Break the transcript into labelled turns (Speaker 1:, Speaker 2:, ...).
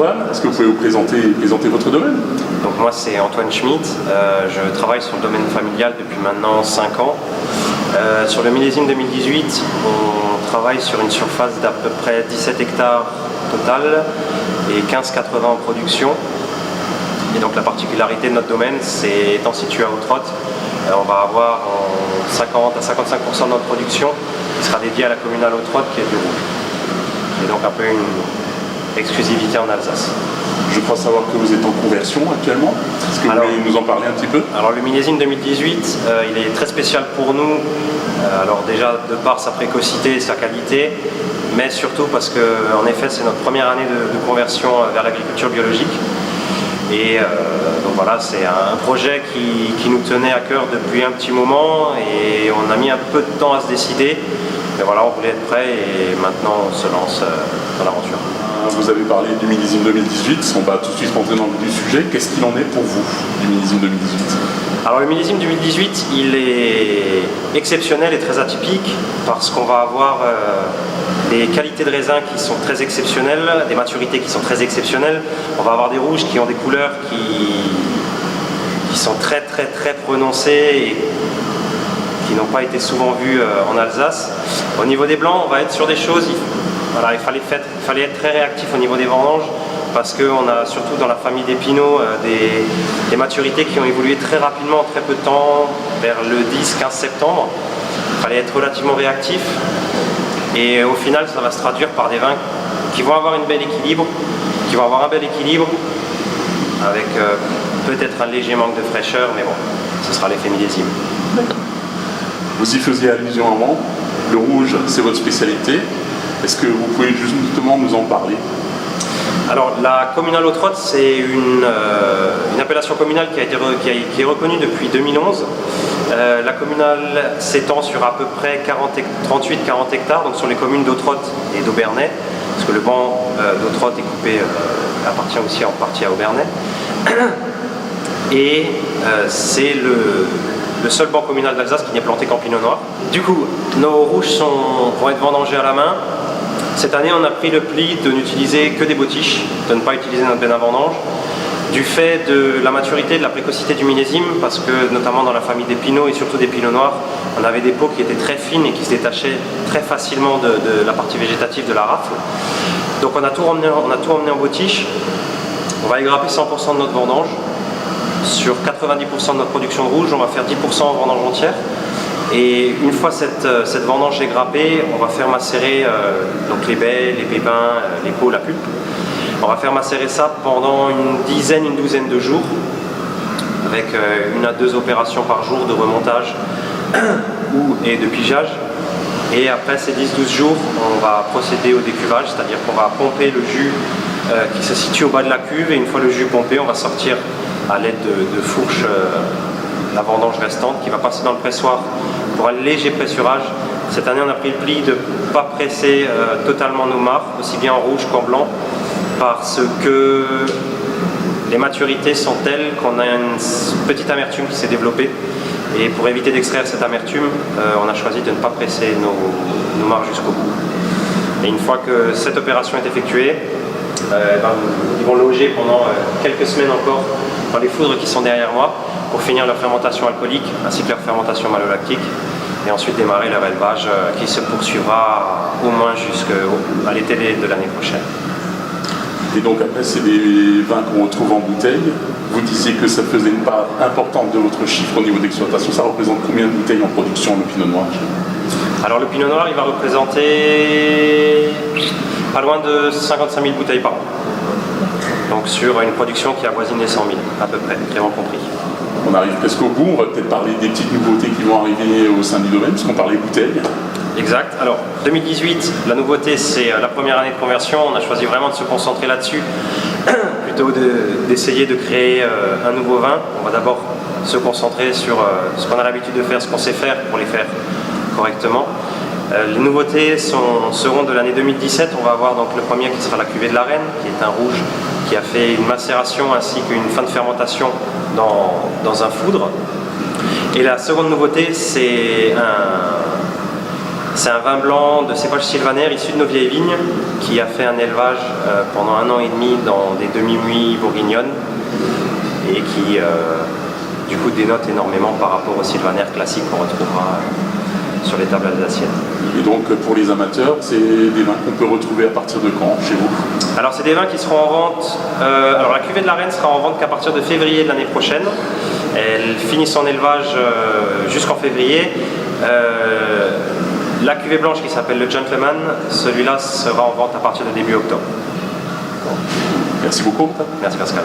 Speaker 1: Antoine, est-ce que vous pouvez vous présenter votre domaine?
Speaker 2: Donc moi c'est Antoine Schmitt, je travaille sur le domaine familial depuis maintenant 5 ans. Sur le millésime 2018, on travaille sur une surface d'à peu près 17 hectares total et 15,80 en production. Et donc la particularité de notre domaine, c'est étant situé à Hauts-de-Rotte, on va avoir 50 à 55% de notre production qui sera dédiée à la communale Hauts-de-Rotte qui est du rouge. Et donc un peu une exclusivité en Alsace.
Speaker 1: Je crois savoir que vous êtes en conversion actuellement. Est-ce que vous pouvez nous en parler un petit peu?
Speaker 2: Alors le millésime 2018, il est très spécial pour nous. Alors déjà de par sa précocité et sa qualité, mais surtout parce que en effet c'est notre première année de conversion vers l'agriculture biologique. Et donc voilà, c'est un projet qui nous tenait à cœur depuis un petit moment et on a mis un peu de temps à se décider. Mais voilà, on voulait être prêt et maintenant on se lance dans l'aventure.
Speaker 1: Vous avez parlé du millésime 2018, on va tout de suite rentrer dans le vif du sujet. Qu'est-ce qu'il en est pour vous du millésime 2018?
Speaker 2: Alors le millésime 2018, il est exceptionnel et très atypique parce qu'on va avoir des qualités de raisin qui sont très exceptionnelles, des maturités qui sont très exceptionnelles. On va avoir des rouges qui ont des couleurs qui sont très prononcées et qui n'ont pas été souvent vues en Alsace. Au niveau des blancs, on va être sur des choses, voilà, il fallait être très réactif au niveau des vendanges parce qu'on a surtout dans la famille des pinots des maturités qui ont évolué très rapidement en très peu de temps, vers le 10-15 septembre. Il fallait être relativement réactif et au final ça va se traduire par des vins qui vont avoir un bel équilibre avec peut-être un léger manque de fraîcheur, mais bon, ce sera l'effet millésime.
Speaker 1: Vous y faisiez allusion avant, le rouge c'est votre spécialité. Est-ce que vous pouvez justement nous en parler?
Speaker 2: Alors la communale Hauts-de-Rotte, c'est une appellation communale qui est reconnue depuis 2011. La communale s'étend sur à peu près 38-40 hectares, donc sur les communes d'Hauts-de-Rotte et d'Aubernais, parce que le banc d'Hauts-de-Rotte est coupé, appartient aussi en partie à Aubernais. Et c'est le seul banc communal d'Alsace qui n'est planté qu'en pinot noir. Du coup, nos rouges vont être vendangés à la main. Cette année, on a pris le pli de n'utiliser que des bottiches, de ne pas utiliser notre benne à vendange, du fait de la maturité, de la précocité du millésime, parce que notamment dans la famille des pinots et surtout des pinots noirs, on avait des peaux qui étaient très fines et qui se détachaient très facilement de la partie végétative de la rafle. Donc on a tout emmené en bottiche. On va égrapper 100% de notre vendange. Sur 90% de notre production de rouge, on va faire 10% en vendange entière. Et une fois cette vendange égrappée, on va faire macérer donc les baies, les pépins, les peaux, la pulpe. On va faire macérer ça pendant une douzaine de jours, avec 1 à 2 opérations par jour de remontage et de pigeage. Et après ces 10-12 jours, on va procéder au décuvage, c'est-à-dire qu'on va pomper le jus qui se situe au bas de la cuve. Et une fois le jus pompé, on va sortir à l'aide de fourches la vendange restante qui va passer dans le pressoir pour un léger pressurage. Cette année, on a pris le pli de ne pas presser totalement nos mares, aussi bien en rouge qu'en blanc, parce que les maturités sont telles qu'on a une petite amertume qui s'est développée. Et pour éviter d'extraire cette amertume, on a choisi de ne pas presser nos mares jusqu'au bout. Et une fois que cette opération est effectuée, ils vont loger pendant quelques semaines encore dans les foudres qui sont derrière moi pour finir leur fermentation alcoolique ainsi que leur fermentation malolactique et ensuite démarrer leur élevage qui se poursuivra au moins jusqu'à l'été de l'année prochaine.
Speaker 1: Et donc après c'est des vins qu'on retrouve en bouteille. Vous disiez que ça faisait une part importante de votre chiffre au niveau d'exploitation. Ça représente combien de bouteilles en production le pinot noir?
Speaker 2: Alors le pinot noir il va représenter pas loin de 55 000 bouteilles par an. Donc sur une production qui avoisine les 100 000 à peu près, vraiment compris.
Speaker 1: On arrive presque au bout, on va peut-être parler des petites nouveautés qui vont arriver au sein du domaine, puisqu'on parlait bouteilles.
Speaker 2: Exact. Alors 2018, la nouveauté c'est la première année de conversion, on a choisi vraiment de se concentrer là-dessus, plutôt d'essayer de créer un nouveau vin. On va d'abord se concentrer sur ce qu'on a l'habitude de faire, ce qu'on sait faire pour les faire correctement. Les nouveautés seront de l'année 2017, on va avoir donc le premier qui sera la cuvée de la Reine, qui est un rouge qui a fait une macération ainsi qu'une fin de fermentation dans un foudre. Et la seconde nouveauté, c'est C'est un vin blanc de cépage sylvaner issu de nos vieilles vignes qui a fait un élevage pendant 1 an et demi dans des demi-muids bourguignonnes et qui du coup dénote énormément par rapport au sylvaner classique qu'on retrouvera sur les tables alsaciennes.
Speaker 1: Et donc pour les amateurs, c'est des vins qu'on peut retrouver à partir de quand chez vous?
Speaker 2: Alors c'est des vins qui seront en vente, alors la cuvée de la Reine sera en vente qu'à partir de février de l'année prochaine. Elle finit son élevage jusqu'en février. La cuvée blanche qui s'appelle le Gentleman, celui-là sera en vente à partir de début octobre.
Speaker 1: Merci beaucoup.
Speaker 2: Merci Pascal.